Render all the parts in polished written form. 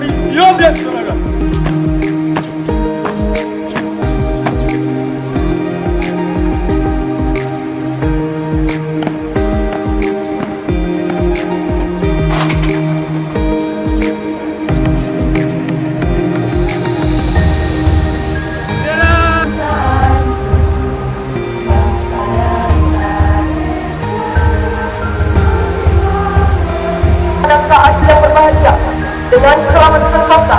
Polri siap dilaksanakan. Pada saat yang berbahagia dengan selamat berkata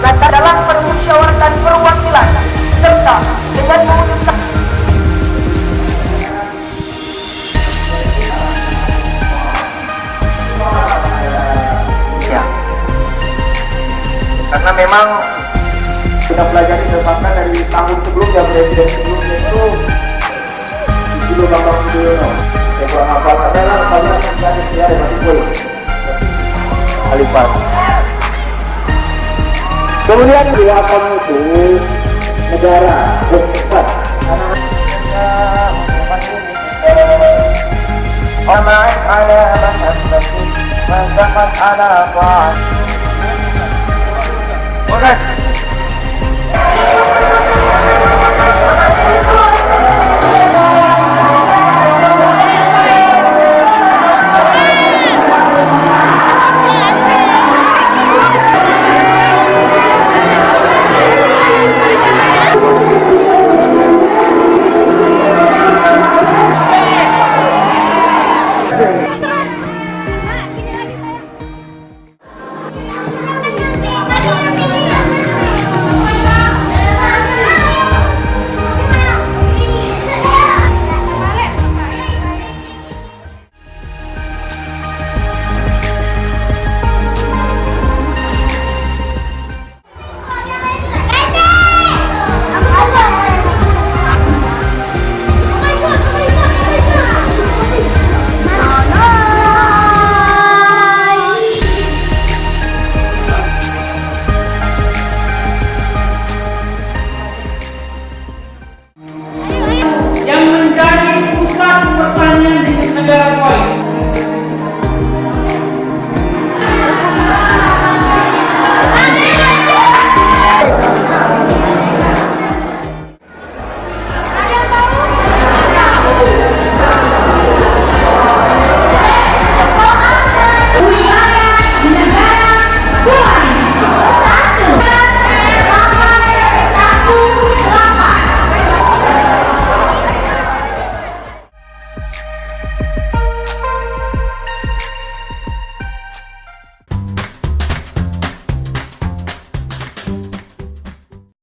kata dalam permusyawaratan perwakilan serta dengan memutuskan ya, karena memang kita pelajari bersama dari tahun sebelumnya, presiden sebelumnya itu dulu Bambang Yudhoyono yang kurang hafal adalah kami akan menjadi sejarah dari Boy Alifat. Kemudian dia akan menuju negara bercepat. Aman ala mahabbati, mazaman ala ta'at. Oke.